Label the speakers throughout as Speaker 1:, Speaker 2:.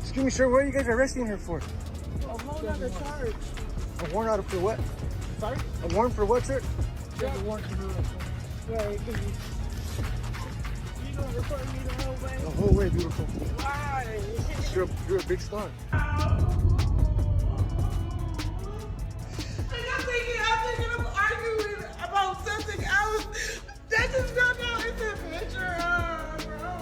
Speaker 1: Excuse me, sir, what are you guys arresting her for?
Speaker 2: A whole other charge.
Speaker 1: A warrant out for what?
Speaker 2: Sorry?
Speaker 1: A warrant for what, sir?
Speaker 2: Yeah, a warrant for her. Right. You gonna report me the whole way?
Speaker 1: The whole way, beautiful.
Speaker 2: Why?
Speaker 1: You're a big star.
Speaker 2: I'm thinking of arguing about something else. That just got out in the picture, bro.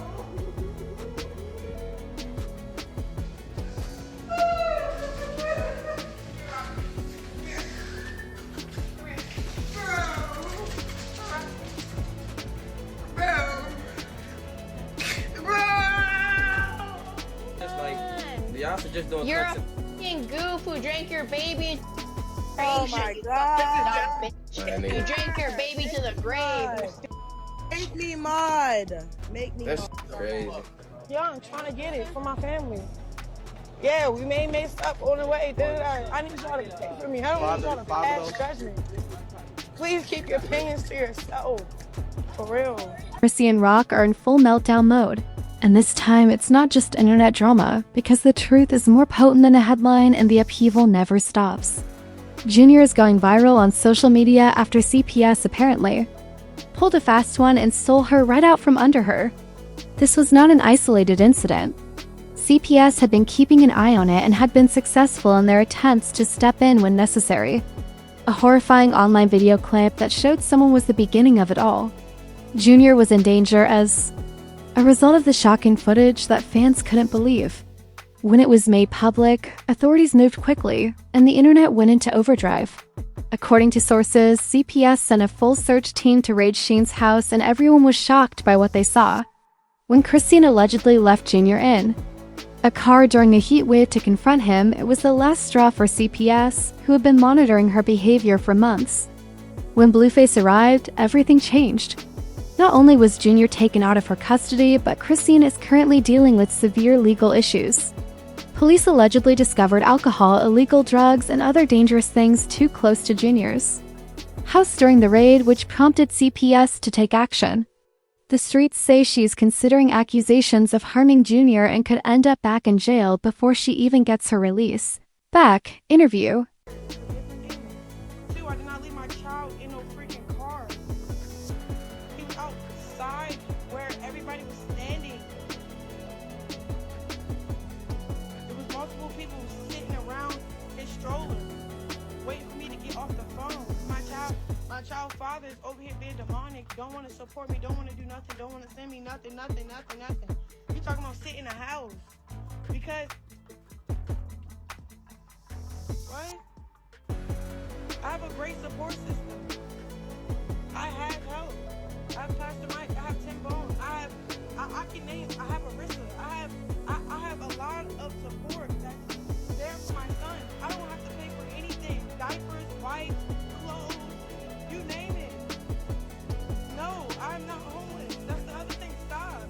Speaker 3: Y'all should just do a
Speaker 4: You're a fucking goof who drank your baby.
Speaker 5: Oh my god.
Speaker 4: You drank your baby to the grave.
Speaker 5: Make me mod. Make me
Speaker 3: That's
Speaker 5: mod.
Speaker 3: crazy.
Speaker 2: Yeah, I'm trying to get it for my family. Yeah, we may mess up on the way. I need y'all to take for me. I don't need y'all to pass judgment. Please keep your opinions to yourself. For real.
Speaker 6: Chrisean Rock are in full meltdown mode. And this time, it's not just internet drama, because the truth is more potent than a headline and the upheaval never stops. Junior is going viral on social media after CPS apparently pulled a fast one and stole her right out from under her. This was not an isolated incident. CPS had been keeping an eye on it and had been successful in their attempts to step in when necessary. A horrifying online video clip that showed someone was the beginning of it all. Junior was in danger as a result of the shocking footage that fans couldn't believe. When it was made public, authorities moved quickly, and the internet went into overdrive. According to sources, CPS sent a full search team to raid Sheen's house and everyone was shocked by what they saw. When Chrisean allegedly left Junior in a car during a heat wave to confront him, it was the last straw for CPS, who had been monitoring her behavior for months. When Blueface arrived, everything changed. Not only was Junior taken out of her custody, but Chrisean is currently dealing with severe legal issues. Police allegedly discovered alcohol, illegal drugs, and other dangerous things too close to Junior's house during the raid, which prompted CPS to take action. The streets say she is considering accusations of harming Junior and could end up back in jail before she even gets her release. Back, interview.
Speaker 2: Two, I did not leave my child in no freaking car. He was outside where everybody was standing. There was multiple people sitting around his stroller, waiting for me to get off the phone. My child father is over here being demonic. Don't want to support me. Don't want to do nothing. Don't want to send me nothing. You talking about sit in a house because what? I have a great support system. I have help. I have Pastor Mike. I have Tim Bone. I can name. I have Arissa. I have a lot of support that's there for my son. I don't have to pay for anything. Diapers, wipes, clothes, you name it. No, I'm not homeless. That's the other thing. Stop.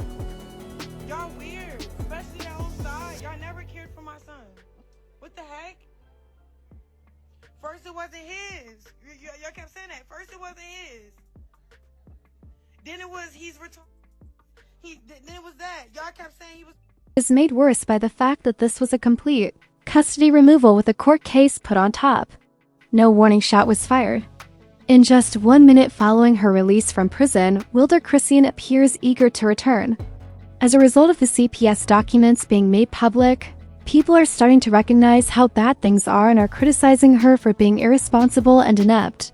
Speaker 2: Y'all weird, especially that whole side. Y'all never cared for my son. What the heck? First it wasn't his. Y'all kept saying that. First it wasn't his. Then it was he's retarded. Then it was that. Y'all kept saying he was.
Speaker 6: Is made worse by the fact that this was a complete custody removal with a court case put on top. No warning shot was fired. In just 1 minute following her release from prison, Wilder Chrisean appears eager to return. As a result of the CPS documents being made public, people are starting to recognize how bad things are and are criticizing her for being irresponsible and inept.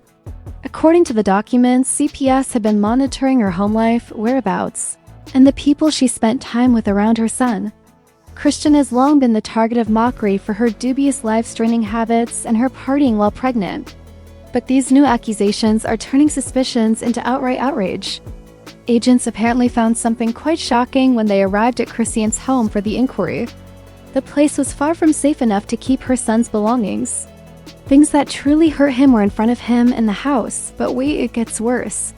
Speaker 6: According to the documents, CPS had been monitoring her home life, whereabouts, and the people she spent time with around her son. Chrisean has long been the target of mockery for her dubious live streaming habits and her partying while pregnant. But these new accusations are turning suspicions into outright outrage. Agents apparently found something quite shocking when they arrived at Chrisean's home for the inquiry. The place was far from safe enough to keep her son's belongings. Things that truly hurt him were in front of him in the house, but wait, it gets worse.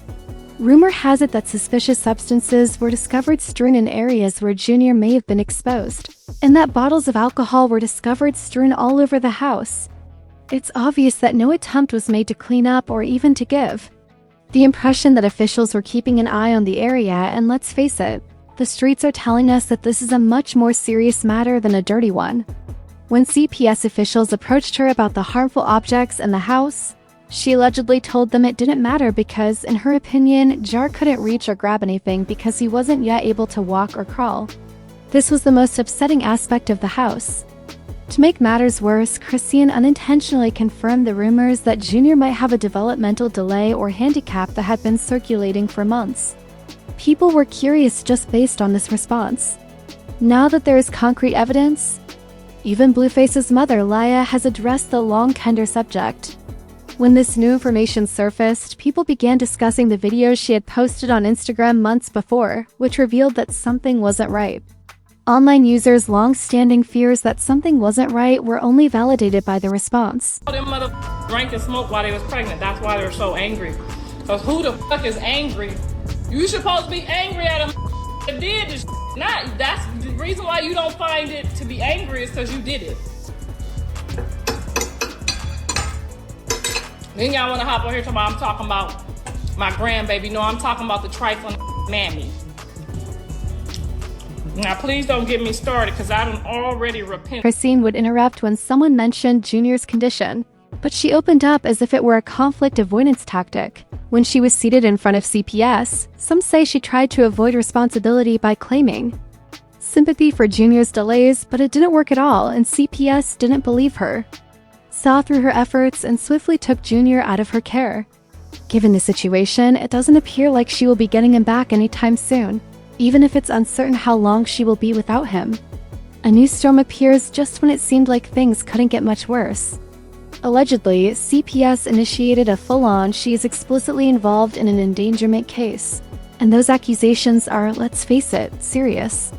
Speaker 6: Rumor has it that suspicious substances were discovered strewn in areas where Junior may have been exposed, and that bottles of alcohol were discovered strewn all over the house. It's obvious that no attempt was made to clean up or even to give The impression that officials were keeping an eye on the area, and let's face it, the streets are telling us that this is a much more serious matter than a dirty one. When CPS officials approached her about the harmful objects in the house, she allegedly told them it didn't matter because, in her opinion, Jar couldn't reach or grab anything because he wasn't yet able to walk or crawl. This was the most upsetting aspect of the house. To make matters worse, Chrisean unintentionally confirmed the rumors that Junior might have a developmental delay or handicap that had been circulating for months. People were curious just based on this response. Now that there is concrete evidence, even Blueface's mother, Laya, has addressed the long tender subject. When this new information surfaced, people began discussing the videos she had posted on Instagram months before, which revealed that something wasn't right. Online users' long-standing fears that something wasn't right were only validated by the response.
Speaker 3: Them mother drank and smoked while they was pregnant. That's why they're so angry. Cause who the fuck is angry? You supposed to be angry at them that did this. Not that's the reason why you don't find it to be angry is because you did it. Then y'all want to hop on here talking about I'm talking about my grandbaby. No, I'm talking about the trifling mammy. Now, please don't get me started because I done already repented.
Speaker 6: Chrisean would interrupt when someone mentioned Junior's condition, but she opened up as if it were a conflict avoidance tactic. When she was seated in front of CPS, some say she tried to avoid responsibility by claiming sympathy for Junior's delays, but it didn't work at all, and CPS didn't believe her, saw through her efforts, and swiftly took Junior out of her care. Given the situation, it doesn't appear like she will be getting him back anytime soon, even if it's uncertain how long she will be without him. A new storm appears just when it seemed like things couldn't get much worse. Allegedly, CPS initiated a full-on she is explicitly involved in an endangerment case. And those accusations are, let's face it, serious.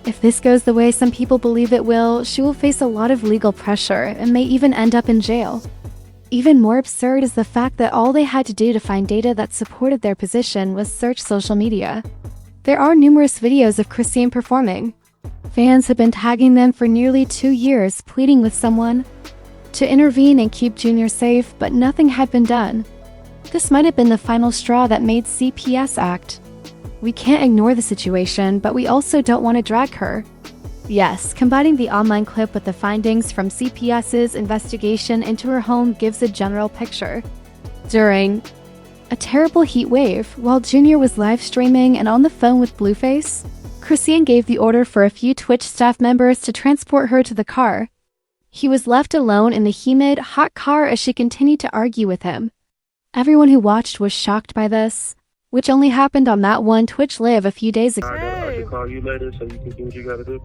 Speaker 6: If this goes the way some people believe it will, she will face a lot of legal pressure and may even end up in jail. Even more absurd is the fact that all they had to do to find data that supported their position was search social media. There are numerous videos of Chrisean performing. Fans have been tagging them for nearly 2 years, pleading with someone to intervene and keep Junior safe, but nothing had been done. This might have been the final straw that made CPS act. We can't ignore the situation, but we also don't want to drag her. Yes, combining the online clip with the findings from CPS's investigation into her home gives a general picture. During a terrible heat wave, while Junior was live streaming and on the phone with Blueface, Chrisean gave the order for a few Twitch staff members to transport her to the car. He was left alone in the humid, hot car as she continued to argue with him. Everyone who watched was shocked by this, which only happened on that one Twitch live a few days ago.
Speaker 7: I can call you later so you can do what you gotta do.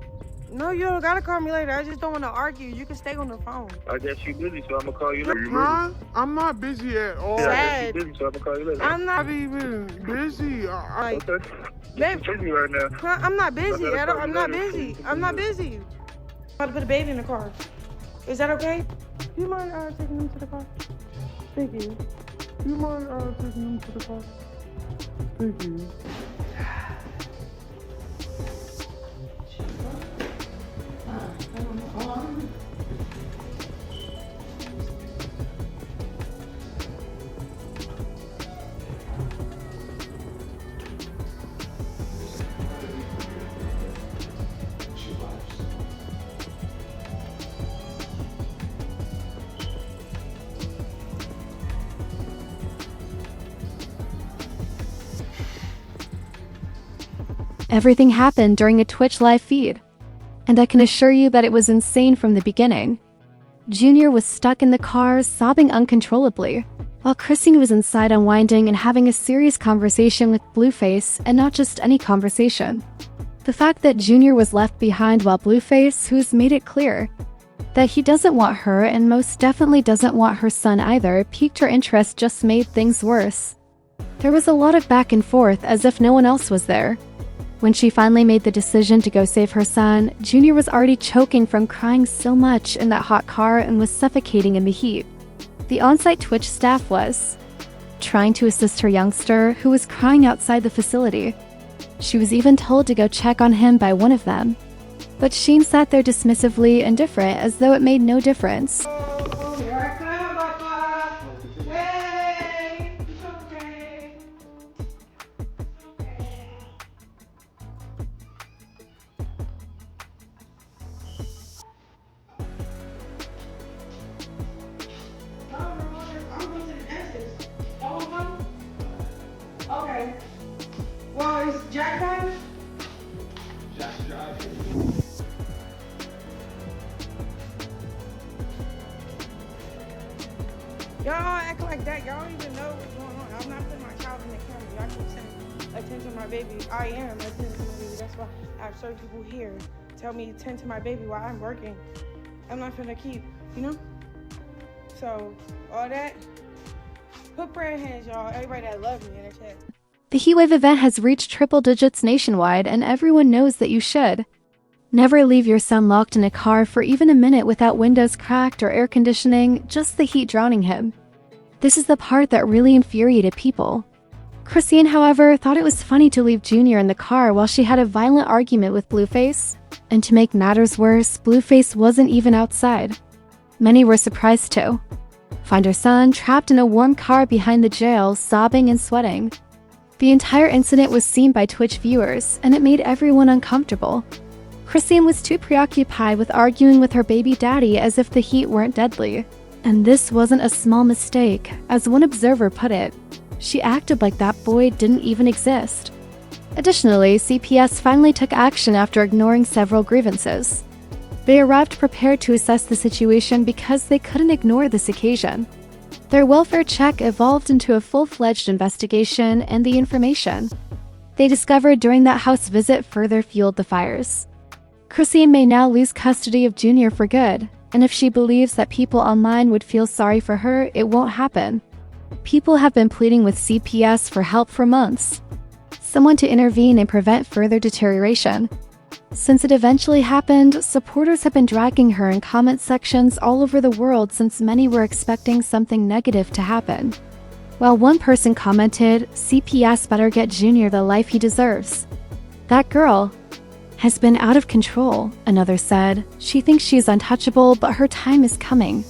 Speaker 2: No, you don't gotta call me later. I just don't want to argue. You can stay on the phone.
Speaker 7: I guess you busy, so I'm gonna call you later.
Speaker 1: Huh? I'm not busy at all.
Speaker 7: Yeah, I guess you busy, so I'm gonna call you later.
Speaker 2: I'm not
Speaker 1: even busy.
Speaker 2: like,
Speaker 7: Okay.
Speaker 2: babe,
Speaker 7: You're busy right now.
Speaker 2: I'm not busy.
Speaker 7: I gotta
Speaker 2: I'm
Speaker 7: call
Speaker 2: not
Speaker 7: you later.
Speaker 2: busy. I'm not busy. I'm about to put a baby in the car. Is that okay? Do you mind taking him to the car? Thank you.
Speaker 1: Do you mind taking him to the car? Thank you.
Speaker 6: Everything happened during a Twitch live feed, and I can assure you that it was insane from the beginning. Junior was stuck in the car, sobbing uncontrollably, while Chrisean was inside unwinding and having a serious conversation with Blueface, and not just any conversation. The fact that Junior was left behind while Blueface, who's made it clear that he doesn't want her and most definitely doesn't want her son either, piqued her interest, just made things worse. There was a lot of back and forth as if no one else was there. When she finally made the decision to go save her son, Junior was already choking from crying so much in that hot car and was suffocating in the heat. The on-site Twitch staff was trying to assist her youngster, who was crying outside the facility. She was even told to go check on him by one of them. But Sheen sat there dismissively indifferent, as though it made no difference.
Speaker 2: Here I come, Papa. Hey, it's okay. Jack drive? Y'all act like that. Y'all don't even know what's going on. I'm not putting my child in the camera. Y'all keep saying, attend to my baby. I am attending to my baby. That's why I have certain people here tell me attend to my baby while I'm working. I'm not gonna keep, you know? So, all that, put prayer hands, y'all. Everybody that loves me in the chat.
Speaker 6: The heatwave event has reached triple digits nationwide, and everyone knows that you should. Never leave your son locked in a car for even a minute without windows cracked or air conditioning, just the heat drowning him. This is the part that really infuriated people. Chrisean, however, thought it was funny to leave Junior in the car while she had a violent argument with Blueface. And to make matters worse, Blueface wasn't even outside. Many were surprised too. Find her son trapped in a warm car behind the jail, sobbing and sweating. The entire incident was seen by Twitch viewers, and it made everyone uncomfortable. Chrisean was too preoccupied with arguing with her baby daddy as if the heat weren't deadly. And this wasn't a small mistake, as one observer put it. She acted like that boy didn't even exist. Additionally, CPS finally took action after ignoring several grievances. They arrived prepared to assess the situation because they couldn't ignore this occasion. Their welfare check evolved into a full-fledged investigation, and the information they discovered during that house visit further fueled the fires. Chrisean may now lose custody of Junior for good, and if she believes that people online would feel sorry for her, it won't happen. People have been pleading with CPS for help for months. Someone to intervene and prevent further deterioration. Since it eventually happened, supporters have been dragging her in comment sections all over the world since many were expecting something negative to happen. While one person commented, "CPS better get Junior the life he deserves. That girl has been out of control," another said. "She thinks she's untouchable, but her time is coming."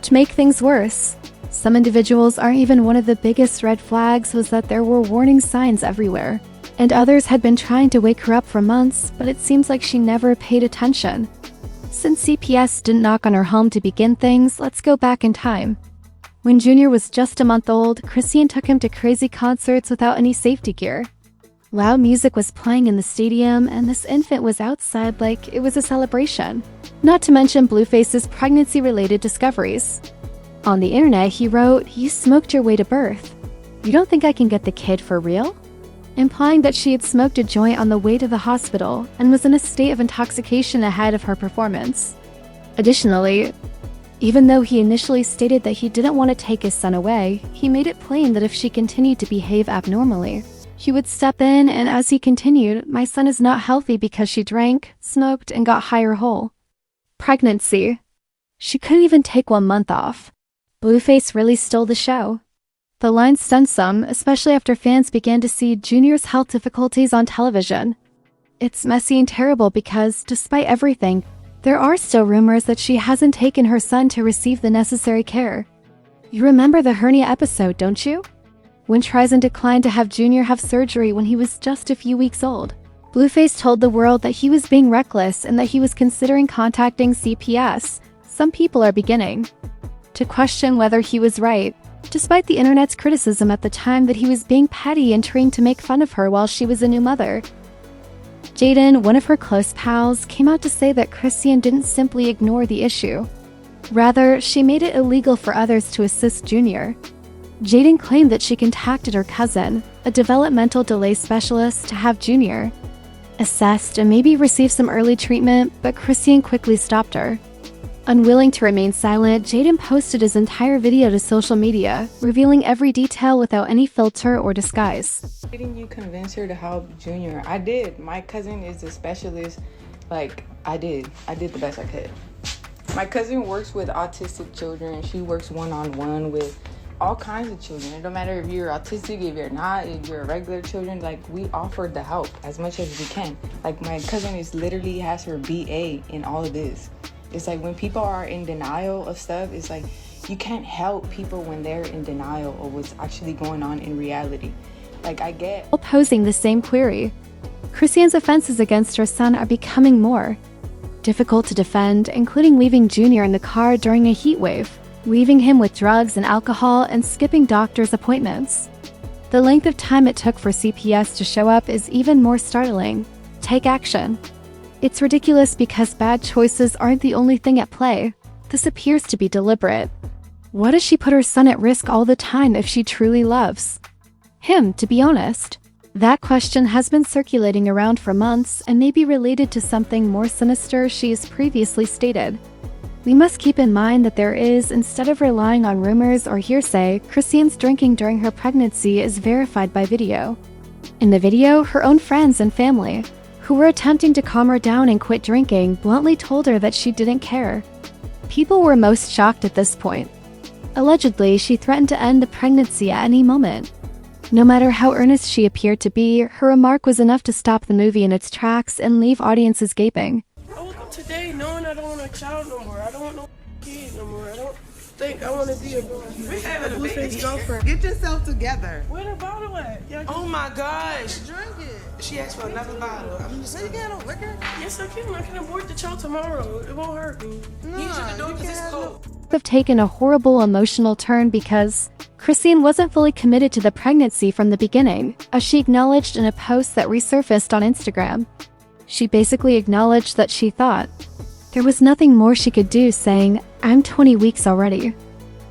Speaker 6: To make things worse, some individuals aren't even one of the biggest red flags was that there were warning signs everywhere. And others had been trying to wake her up for months, but it seems like she never paid attention. Since CPS didn't knock on her home to begin things, let's go back in time. When Junior was just a month old, Chrisean took him to crazy concerts without any safety gear. Loud music was playing in the stadium, and this infant was outside like it was a celebration. Not to mention Blueface's pregnancy-related discoveries. On the internet, he wrote, "You smoked your way to birth. You don't think I can get the kid for real?" Implying that she had smoked a joint on the way to the hospital and was in a state of intoxication ahead of her performance. Additionally, even though he initially stated that he didn't want to take his son away, he made it plain that if she continued to behave abnormally, he would step in, and as he continued, "My son is not healthy because she drank, smoked, and got high or whole." Pregnancy. She couldn't even take 1 month off. Blueface really stole the show. The line stunned some, especially after fans began to see Junior's health difficulties on television. It's messy and terrible because, despite everything, there are still rumors that she hasn't taken her son to receive the necessary care. You remember the hernia episode, don't you? When Chrisean declined to have Junior have surgery when he was just a few weeks old. Blueface told the world that he was being reckless and that he was considering contacting CPS. Some people are beginning to question whether he was right, despite the internet's criticism at the time that he was being petty and trying to make fun of her while she was a new mother. Jaden, one of her close pals, came out to say that Chrisean didn't simply ignore the issue. Rather, she made it illegal for others to assist Junior. Jaden claimed that she contacted her cousin, a developmental delay specialist, to have Junior assessed and maybe receive some early treatment, but Chrisean quickly stopped her. Unwilling to remain silent, Jaden posted his entire video to social media, revealing every detail without any filter or disguise.
Speaker 2: Didn't you convince her to help Junior? I did. My cousin is a specialist. I did the best I could. My cousin works with autistic children. She works one-on-one with all kinds of children. It don't matter if you're autistic, if you're not, if you're regular children, we offered the help as much as we can. My cousin literally has her BA in all of this. It's when people are in denial of stuff, it's you can't help people when they're in denial of what's actually going on in reality. I get
Speaker 6: Posing the same query. Chrisean's offenses against her son are becoming more difficult to defend, including leaving Junior in the car during a heat wave, leaving him with drugs and alcohol, and skipping doctor's appointments. The length of time it took for CPS to show up is even more startling. Take action. It's ridiculous because bad choices aren't the only thing at play. This appears to be deliberate. What does she put her son at risk all the time if she truly loves him, to be honest? That question has been circulating around for months and may be related to something more sinister she has previously stated. We must keep in mind that there is, instead of relying on rumors or hearsay, Chrisean's drinking during her pregnancy is verified by video. In the video, her own friends and family, who were attempting to calm her down and quit drinking, bluntly told her that she didn't care. People were most shocked at this point. Allegedly, she threatened to end the pregnancy at any moment. No matter how earnest she appeared to be, her remark was enough to stop the movie in its tracks and leave audiences gaping.
Speaker 2: I woke up today knowing I don't want a child no more. I don't want no kid no more. I don't think I want to be a Blueface girlfriend.
Speaker 5: Get yourself together.
Speaker 2: Where the bottle at?
Speaker 8: Oh my gosh.
Speaker 5: Drink it.
Speaker 8: She asked for another bottle. I'm just
Speaker 5: You got no liquor?
Speaker 2: Yes, I can. I can abort the child tomorrow. It won't hurt me.
Speaker 5: No,
Speaker 8: you shouldn't do it because it's cold.
Speaker 6: Have taken a horrible emotional turn because Chrisean wasn't fully committed to the pregnancy from the beginning, as she acknowledged in a post that resurfaced on Instagram. She basically acknowledged that she thought there was nothing more she could do, saying, "I'm 20 weeks already."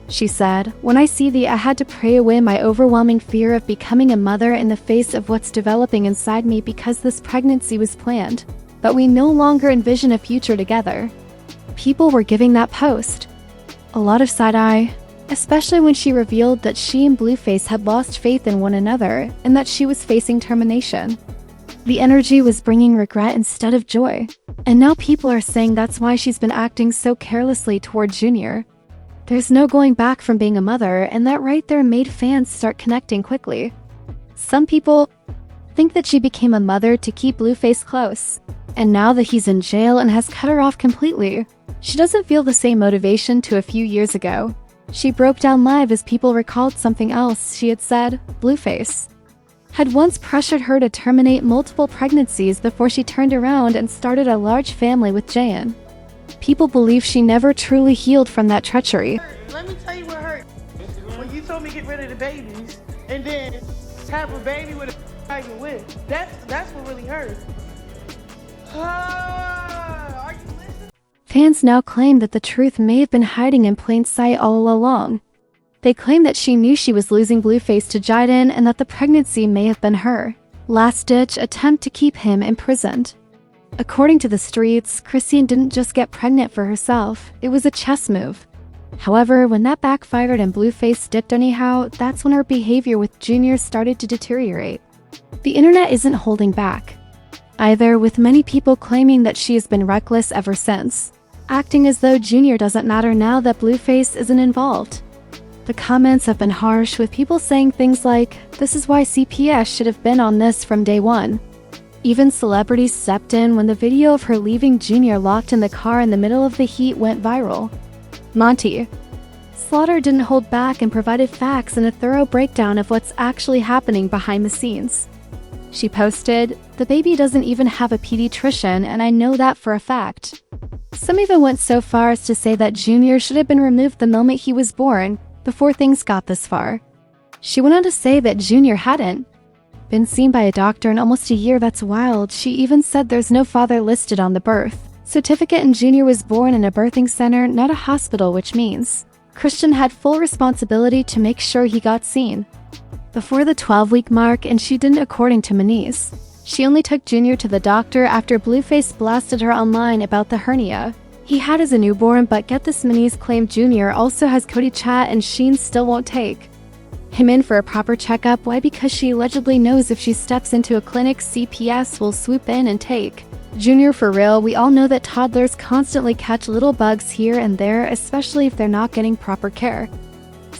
Speaker 6: She said, "When I see I had to pray away my overwhelming fear of becoming a mother in the face of what's developing inside me because this pregnancy was planned, but we no longer envision a future together." People were giving that post a lot of side-eye, especially when she revealed that she and Blueface had lost faith in one another and that she was facing termination. The energy was bringing regret instead of joy, and now people are saying that's why she's been acting so carelessly toward Junior. There's no going back from being a mother, and that right there made fans start connecting quickly. Some people think that she became a mother to keep Blueface close, and now that he's in jail and has cut her off completely, she doesn't feel the same motivation to a few years ago. She broke down live as people recalled something else she had said. Blueface had once pressured her to terminate multiple pregnancies before she turned around and started a large family with Jayan. People believe she never truly healed from that treachery.
Speaker 2: Let me tell you what hurt. When you told me get rid of the babies and then have a baby with a pregnant with. That's what really hurt. Are you listening?
Speaker 6: Fans now claim that the truth may have been hiding in plain sight all along. They claim that she knew she was losing Blueface to Jaden and that the pregnancy may have been her last-ditch attempt to keep him imprisoned. According to the streets, Chrisean didn't just get pregnant for herself, it was a chess move. However, when that backfired and Blueface dipped anyhow, that's when her behavior with Junior started to deteriorate. The internet isn't holding back either, with many people claiming that she has been reckless ever since, acting as though Junior doesn't matter now that Blueface isn't involved. The comments have been harsh, with people saying things like, "This is why CPS should have been on this from day one." Even celebrities stepped in when the video of her leaving Junior locked in the car in the middle of the heat went viral. Monty Slaughter didn't hold back and provided facts and a thorough breakdown of what's actually happening behind the scenes. She posted, "The baby doesn't even have a pediatrician, and I know that for a fact." Some even went so far as to say that Junior should have been removed the moment he was born, before things got this far. She went on to say that Junior hadn't been seen by a doctor in almost a year. That's wild. She even said there's no father listed on the birth certificate and Junior was born in a birthing center, not a hospital, which means Chrisean had full responsibility to make sure he got seen before the 12-week mark, and she didn't, according to Maniz. She only took Junior to the doctor after Blueface blasted her online about the hernia he had as a newborn, but get this, Maniz claimed Junior also has Cody chat and Sheen still won't take him in for a proper checkup. Why? Because she allegedly knows if she steps into a clinic, CPS will swoop in and take Junior. For real, we all know that toddlers constantly catch little bugs here and there, especially if they're not getting proper care.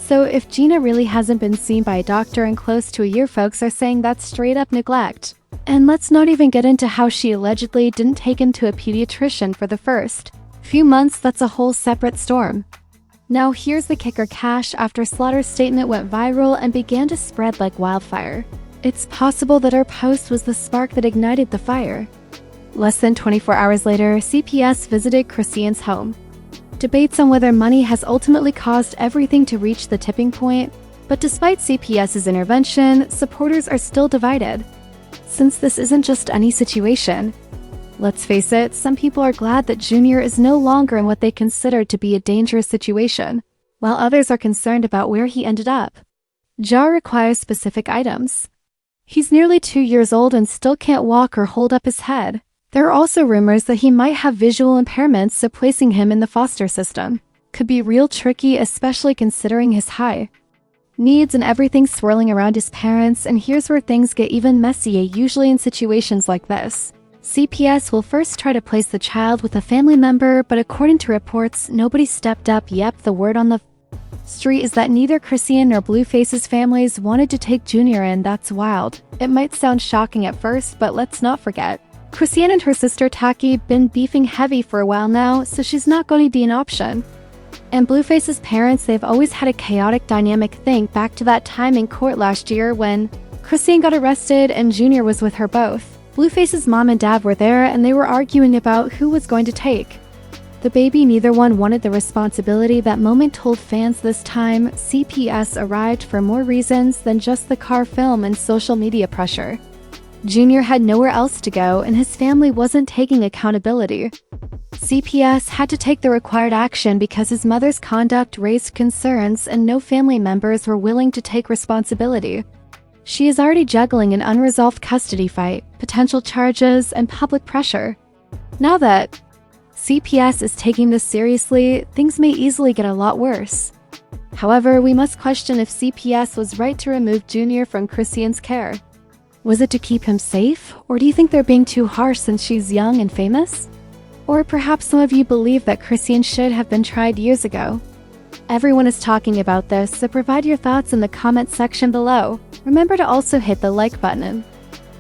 Speaker 6: So if Gina really hasn't been seen by a doctor in close to a year, folks are saying that's straight up neglect. And let's not even get into how she allegedly didn't take him to a pediatrician for the first few months. That's a whole separate storm. Now here's the kicker. Cash after Slaughter's statement went viral and began to spread like wildfire. It's possible that her post was the spark that ignited the fire. Less than 24 hours later, CPS visited Chrisean's home. Debates on whether money has ultimately caused everything to reach the tipping point But despite CPS's intervention, supporters are still divided. Since this isn't just any situation, let's face it, some people are glad that Junior is no longer in what they consider to be a dangerous situation, while others are concerned about where he ended up. Jar requires specific items. He's nearly 2 years old and still can't walk or hold up his head. There are also rumors that he might have visual impairments, so placing him in the foster system could be real tricky, especially considering his high needs and everything swirling around his parents. And here's where things get even messier. Usually in situations like this, CPS will first try to place the child with a family member, but according to reports, nobody stepped up. Yep, the word on the street is that neither Chrisean nor Blueface's families wanted to take Junior in. That's wild. It might sound shocking at first, but let's not forget, Chrisean and her sister Taki been beefing heavy for a while now, so she's not going to be an option. And Blueface's parents, they've always had a chaotic dynamic. Think back to that time in court last year when Chrisean got arrested and Junior was with her both. Blueface's mom and dad were there and they were arguing about who was going to take the baby. Neither one wanted the responsibility. That moment told fans this time CPS arrived for more reasons than just the car film and social media pressure. Junior had nowhere else to go and his family wasn't taking accountability. CPS had to take the required action because his mother's conduct raised concerns and no family members were willing to take responsibility. She is already juggling an unresolved custody fight, potential charges, and public pressure. Now that CPS is taking this seriously, things may easily get a lot worse. However, we must question if CPS was right to remove Junior from Chrisean's care. Was it to keep him safe, or do you think they're being too harsh since she's young and famous? Or perhaps some of you believe that Chrisean should have been tried years ago. Everyone is talking about this, so provide your thoughts in the comment section below. Remember to also hit the like button.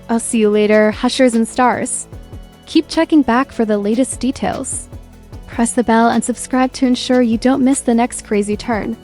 Speaker 6: I'll see you later, Hushers and Stars. Keep checking back for the latest details. Press the bell and subscribe to ensure you don't miss the next crazy turn.